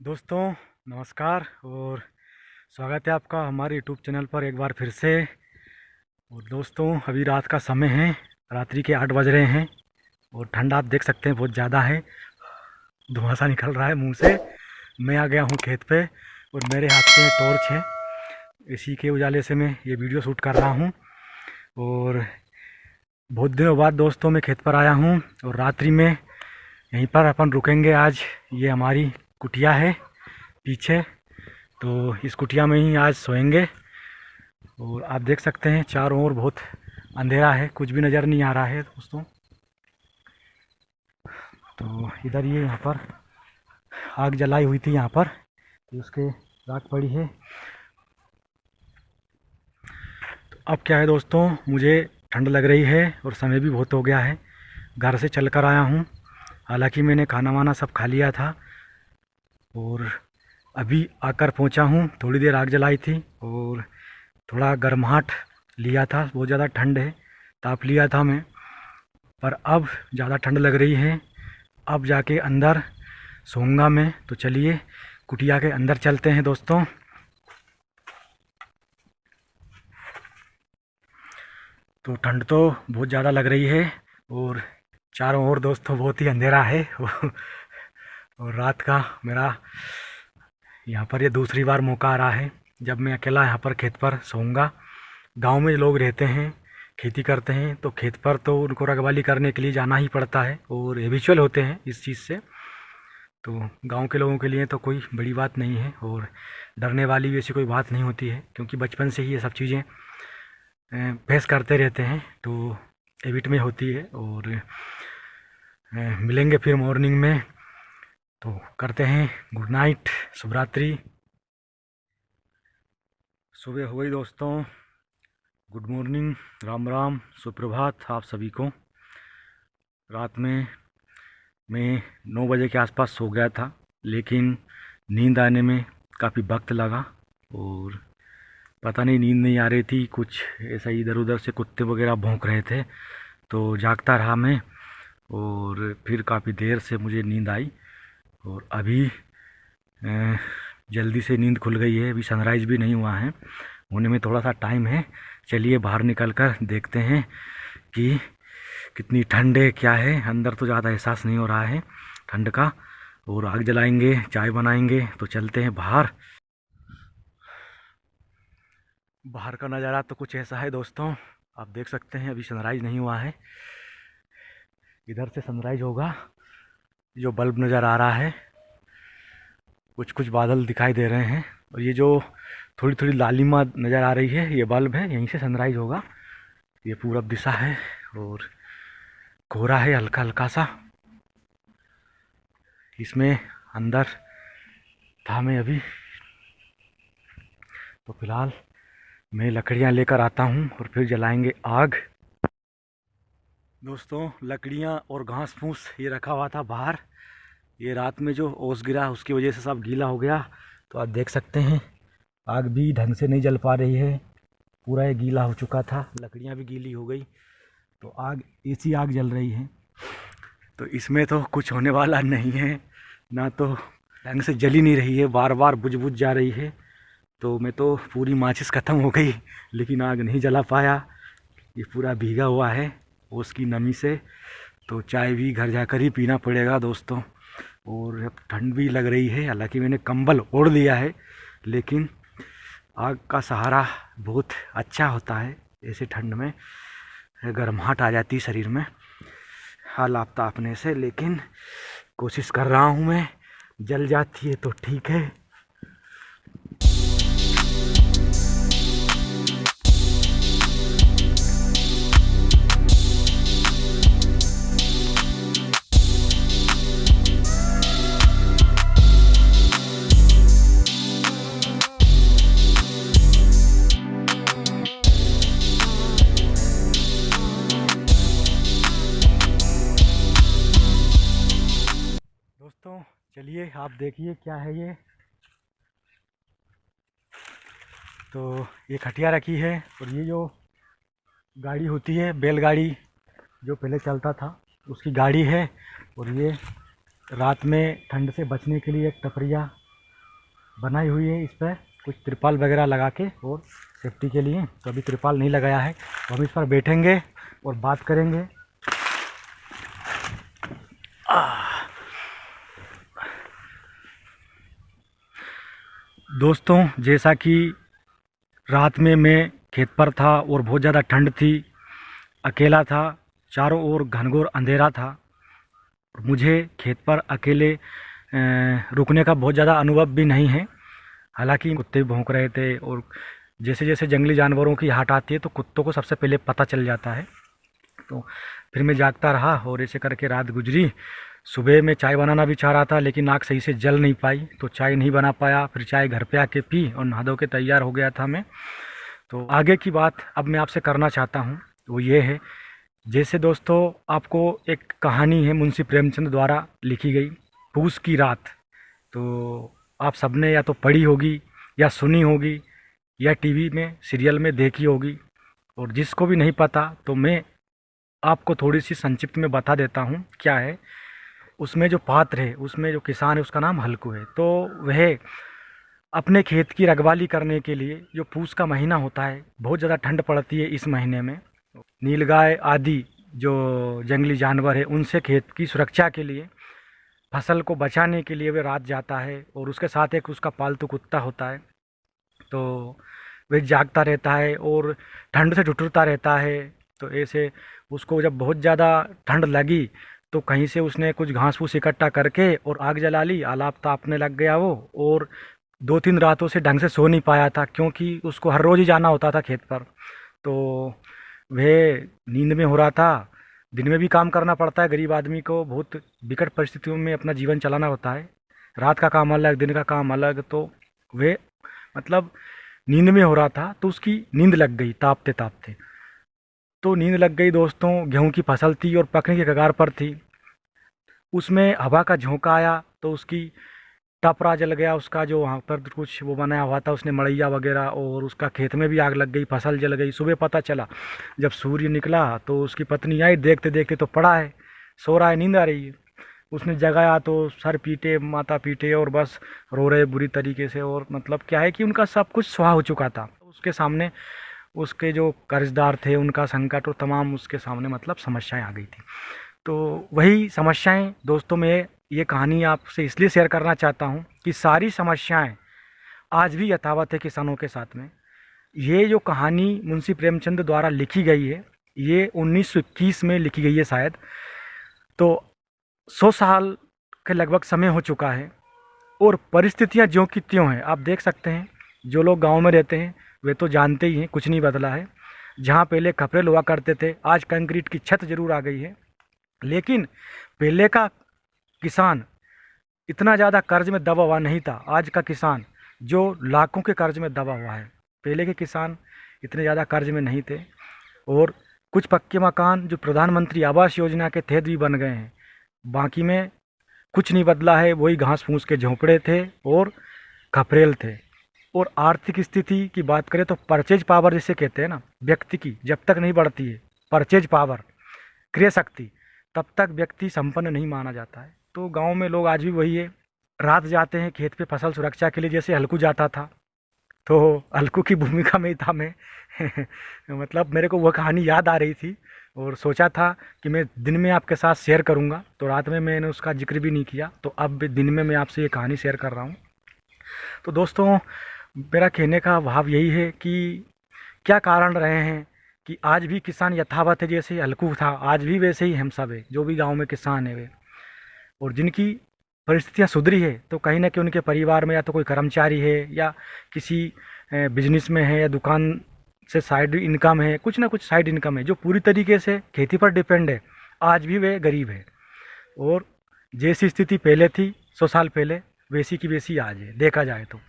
दोस्तों नमस्कार और स्वागत है आपका हमारे यूट्यूब चैनल पर एक बार फिर से। और दोस्तों अभी रात का समय है, रात्रि के 8 बज रहे हैं और ठंड आप देख सकते हैं बहुत ज़्यादा है। धुआंसा निकल रहा है मुंह से। मैं आ गया हूँ खेत पे और मेरे हाथ में टॉर्च है, इसी के उजाले से मैं ये वीडियो शूट कर रहा हूँ। और बहुत दिनों बाद दोस्तों मैं खेत पर आया हूँ और रात्रि में यहीं पर अपन रुकेंगे आज। ये हमारी कुटिया है पीछे, तो इस कुटिया में ही आज सोएंगे। और आप देख सकते हैं चारों ओर बहुत अंधेरा है, कुछ भी नज़र नहीं आ रहा है दोस्तों। तो इधर ये यहाँ पर आग जलाई हुई थी यहाँ पर, तो उसके राख पड़ी है। तो अब क्या है दोस्तों, मुझे ठंड लग रही है और समय भी बहुत हो गया है। घर से चल कर आया हूँ, हालांकि मैंने खाना वाना सब खा लिया था और अभी आकर पहुंचा हूं। थोड़ी देर आग जलाई थी और थोड़ा गर्माहट लिया था, बहुत ज़्यादा ठंड है, ताप लिया था मैं। पर अब ज़्यादा ठंड लग रही है, अब जाके अंदर सोऊंगा मैं। तो चलिए कुटिया के अंदर चलते हैं दोस्तों। तो ठंड तो बहुत ज़्यादा लग रही है और चारों ओर दोस्तों बहुत ही अंधेरा है और रात का मेरा यहाँ पर ये दूसरी बार मौका आ रहा है जब मैं अकेला यहाँ पर खेत पर सोऊंगा। गांव में लोग रहते हैं, खेती करते हैं, तो खेत पर तो उनको रखवाली करने के लिए जाना ही पड़ता है और हैबिचुअल होते हैं इस चीज़ से। तो गांव के लोगों के लिए तो कोई बड़ी बात नहीं है और डरने वाली भी ऐसी कोई बात नहीं होती है, क्योंकि बचपन से ही ये सब चीज़ें फेस करते रहते हैं, तो हैबिट में होती है। और मिलेंगे फिर मॉर्निंग में, तो करते हैं गुड नाइट, शुभ रात्रि। सुबह हो गई दोस्तों, गुड मॉर्निंग, राम राम, सुप्रभात आप सभी को। रात में मैं 9 बजे के आसपास सो गया था, लेकिन नींद आने में काफ़ी वक्त लगा और पता नहीं नींद नहीं आ रही थी, कुछ ऐसा ही इधर उधर से कुत्ते वगैरह भौंक रहे थे, तो जागता रहा मैं और फिर काफ़ी देर से मुझे नींद आई और अभी जल्दी से नींद खुल गई है। अभी सनराइज़ भी नहीं हुआ है, होने में थोड़ा सा टाइम है। चलिए बाहर निकल कर देखते हैं कि कितनी ठंड है, क्या है। अंदर तो ज़्यादा एहसास नहीं हो रहा है ठंड का। और आग जलाएंगे, चाय बनाएंगे, तो चलते हैं बाहर। बाहर का नज़ारा तो कुछ ऐसा है दोस्तों, आप देख सकते हैं। अभी सनराइज़ नहीं हुआ है, इधर से सनराइज़ होगा। जो बल्ब नज़र आ रहा है, कुछ कुछ बादल दिखाई दे रहे हैं और ये जो थोड़ी थोड़ी लालिमा नज़र आ रही है, ये बल्ब है, यहीं से सनराइज़ होगा। ये पूरब दिशा है और कोहरा है हल्का हल्का सा। इसमें अंदर था मैं अभी, तो फिलहाल मैं लकड़ियाँ लेकर आता हूँ और फिर जलाएंगे आग। दोस्तों लकड़ियाँ और घास फूस ये रखा हुआ था बाहर। ये रात में जो ओस गिरा उसकी वजह से सब गीला हो गया, तो आप देख सकते हैं आग भी ढंग से नहीं जल पा रही है, पूरा ये गीला हो चुका था, लकड़ियाँ भी गीली हो गई, तो आग ऐसी आग जल रही है। तो इसमें तो कुछ होने वाला नहीं है, ना तो ढंग से जल ही नहीं रही है, बार बार बुझ बुझ जा रही है। तो मैं तो पूरी माचिस ख़त्म हो गई, लेकिन आग नहीं जला पाया। ये पूरा भीगा हुआ है ओस की नमी से, तो चाय भी घर जाकर ही पीना पड़ेगा दोस्तों। और अब ठंड भी लग रही है, हालांकि मैंने कंबल ओढ़ लिया है, लेकिन आग का सहारा बहुत अच्छा होता है। ऐसे ठंड में गर्माहट आ जाती है शरीर में, हाल आप तापने से, लेकिन कोशिश कर रहा हूँ मैं, जल जाती है तो ठीक है। दोस्तों चलिए आप देखिए क्या है ये। तो ये खटिया रखी है और ये जो गाड़ी होती है, बैलगाड़ी जो पहले चलता था उसकी गाड़ी है। और ये रात में ठंड से बचने के लिए एक टपरिया बनाई हुई है, इस पर कुछ त्रिपाल वगैरह लगा के और सेफ्टी के लिए। तो अभी त्रिपाल नहीं लगाया है, तो हम इस पर बैठेंगे और बात करेंगे। दोस्तों, जैसा कि रात में मैं खेत पर था और बहुत ज़्यादा ठंड थी, अकेला था, चारों ओर घनघोर अंधेरा था और मुझे खेत पर अकेले रुकने का बहुत ज़्यादा अनुभव भी नहीं है। हालांकि कुत्ते भी भौंक रहे थे और जैसे जैसे जंगली जानवरों की आहट आती है तो कुत्तों को सबसे पहले पता चल जाता है। तो फिर मैं जागता रहा और ऐसे करके रात गुजरी। सुबह मैं चाय बनाना भी चाह रहा था, लेकिन आग सही से जल नहीं पाई, तो चाय नहीं बना पाया। फिर चाय घर पे आके पी और नहा धो के तैयार हो गया था मैं। तो आगे की बात अब मैं आपसे करना चाहता हूँ, वो ये है, जैसे दोस्तों आपको एक कहानी है मुंशी प्रेमचंद द्वारा लिखी गई, पूस की रात। तो आप सबने या तो पढ़ी होगी या सुनी होगी या टीवी में सीरियल में देखी होगी, और जिसको भी नहीं पता तो मैं आपको थोड़ी सी संक्षिप्त में बता देता हूँ क्या है। उसमें जो पात्र है, उसमें जो किसान है, उसका नाम हल्कू है। तो वह अपने खेत की रखवाली करने के लिए, जो पूस का महीना होता है, बहुत ज़्यादा ठंड पड़ती है इस महीने में, नीलगाय आदि जो जंगली जानवर है उनसे खेत की सुरक्षा के लिए, फसल को बचाने के लिए वे रात जाता है। और उसके साथ एक उसका पालतू कुत्ता होता है, तो वह जागता रहता है और ठंड से ठिठुरता रहता है। तो ऐसे उसको जब बहुत ज़्यादा ठंड लगी तो कहीं से उसने कुछ घास फूस इकट्ठा करके और आग जला ली, आलाप तापने लग गया वो। और 2-3 रातों से ढंग से सो नहीं पाया था, क्योंकि उसको हर रोज़ ही जाना होता था खेत पर। तो वह नींद में हो रहा था। दिन में भी काम करना पड़ता है, गरीब आदमी को बहुत विकट परिस्थितियों में अपना जीवन चलाना होता है। रात का काम अलग, दिन का काम अलग। तो वे मतलब नींद में हो रहा था, तो उसकी नींद लग गई तापते तापते। तो नींद लग गई दोस्तों, गेहूं की फसल थी और पकने के कगार पर थी। उसमें हवा का झोंका आया तो उसकी टपरा जल गया, उसका जो वहाँ पर कुछ वो बनाया हुआ था उसने मड़ैया वगैरह, और उसका खेत में भी आग लग गई, फसल जल गई। सुबह पता चला जब सूर्य निकला तो उसकी पत्नी आई, देखते देखते तो पड़ा है, सो रहा है, नींद आ रही है। उसने जगाया तो सर पीटे, माथा पीटे और बस रो रहे बुरी तरीके से। और मतलब क्या है कि उनका सब कुछ स्वाह हो चुका था। उसके सामने उसके जो कर्जदार थे उनका संकट और तमाम उसके सामने मतलब समस्याएं आ गई थी। तो वही समस्याएं दोस्तों, मैं ये कहानी आपसे इसलिए शेयर करना चाहता हूँ कि सारी समस्याएं आज भी यथावत है किसानों के साथ में। ये जो कहानी मुंशी प्रेमचंद द्वारा लिखी गई है, ये 1921 में लिखी गई है शायद। तो 100 साल के लगभग समय हो चुका है और परिस्थितियां ज्यों की त्यों हैं। आप देख सकते हैं, जो लोग गांव में रहते हैं वे तो जानते ही हैं, कुछ नहीं बदला है। जहां पहले खपरेल हुआ करते थे, आज कंक्रीट की छत जरूर आ गई है। लेकिन पहले का किसान इतना ज़्यादा कर्ज में दबा हुआ नहीं था। आज का किसान जो लाखों के कर्ज में दबा हुआ है, पहले के किसान इतने ज़्यादा कर्ज में नहीं थे। और कुछ पक्के मकान जो प्रधानमंत्री आवास योजना के तहत भी बन गए हैं, बाकी में कुछ नहीं बदला है, वही घास फूस के झोंपड़े थे और खपरेल थे। और आर्थिक स्थिति की बात करें तो परचेज पावर जिसे कहते हैं ना, व्यक्ति की जब तक नहीं बढ़ती है परचेज पावर, क्रय शक्ति, तब तक व्यक्ति संपन्न नहीं माना जाता है। तो गांव में लोग आज भी वही है, रात जाते हैं खेत पे फसल सुरक्षा के लिए। जैसे हल्कू जाता था, तो हल्कू की भूमिका में ही था मैं मतलब मेरे को वह कहानी याद आ रही थी और सोचा था कि मैं दिन में आपके साथ शेयर करूंगा, तो रात में मैंने उसका जिक्र भी नहीं किया। तो अब दिन में मैं आपसे ये कहानी शेयर कर रहा हूँ। तो दोस्तों, मेरा कहने का भाव यही है कि क्या कारण रहे हैं कि आज भी किसान यथावत है। जैसे हल्कू था, आज भी वैसे ही हम सब है, जो भी गांव में किसान है वे। और जिनकी परिस्थितियां सुधरी है, तो कहीं ना कहीं उनके परिवार में या तो कोई कर्मचारी है या किसी बिजनेस में है या दुकान से साइड इनकम है, कुछ ना कुछ साइड इनकम है, जो पूरी तरीके से खेती पर डिपेंड है। आज भी वे गरीब है और जैसी स्थिति पहले थी 100 साल पहले, वैसी की वैसी आज है देखा जाए तो।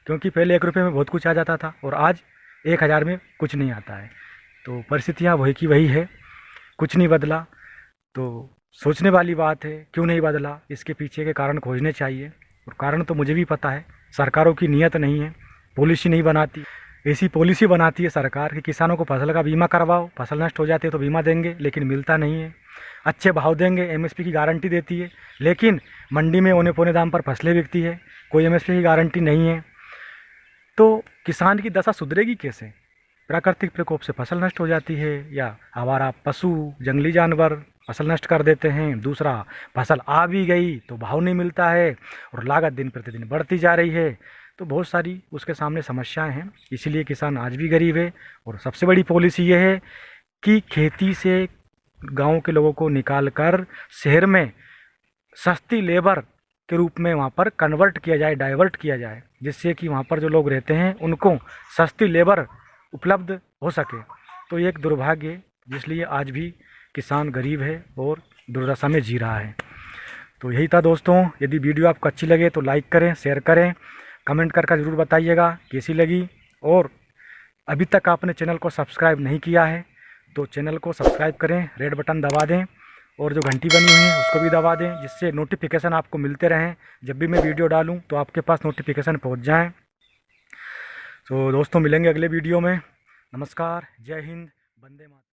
क्योंकि पहले 1 रुपये में बहुत कुछ आ जाता था और आज 1000 में कुछ नहीं आता है। तो परिस्थितियाँ वही की वही है, कुछ नहीं बदला। तो सोचने वाली बात है, क्यों नहीं बदला, इसके पीछे के कारण खोजने चाहिए। और कारण तो मुझे भी पता है, सरकारों की नीयत नहीं है, पॉलिसी नहीं बनाती। ऐसी पॉलिसी बनाती है सरकार कि किसानों को फसल का बीमा करवाओ, फसल नष्ट हो जाती है तो बीमा देंगे, लेकिन मिलता नहीं है। अच्छे भाव देंगे, एमएसपी की गारंटी देती है, लेकिन मंडी में औने पौने दाम पर फसलें बिकती है, कोई एमएसपी की गारंटी नहीं है। तो किसान की दशा सुधरेगी कैसे? प्राकृतिक प्रकोप से फसल नष्ट हो जाती है, या आवारा पशु, जंगली जानवर फसल नष्ट कर देते हैं। दूसरा, फसल आ भी गई तो भाव नहीं मिलता है और लागत दिन प्रतिदिन बढ़ती जा रही है। तो बहुत सारी उसके सामने समस्याएं हैं, इसीलिए किसान आज भी गरीब है। और सबसे बड़ी पॉलिसी ये है कि खेती से गांव के लोगों को निकाल कर शहर में सस्ती लेबर के रूप में वहाँ पर कन्वर्ट किया जाए, डाइवर्ट किया जाए, जिससे कि वहाँ पर जो लोग रहते हैं उनको सस्ती लेबर उपलब्ध हो सके। तो ये एक दुर्भाग्य है, जिसलिए आज भी किसान गरीब है और दुर्दशा में जी रहा है। तो यही था दोस्तों, यदि वीडियो आपको अच्छी लगे तो लाइक करें, शेयर करें, कमेंट करके ज़रूर बताइएगा कैसी लगी। और अभी तक आपने चैनल को सब्सक्राइब नहीं किया है तो चैनल को सब्सक्राइब करें, रेड बटन दबा दें और जो घंटी बनी हुई है उसको भी दबा दें, जिससे नोटिफिकेशन आपको मिलते रहें। जब भी मैं वीडियो डालूं तो आपके पास नोटिफिकेशन पहुंच जाएं। तो दोस्तों, मिलेंगे अगले वीडियो में। नमस्कार, जय हिंद, वंदे मातरम।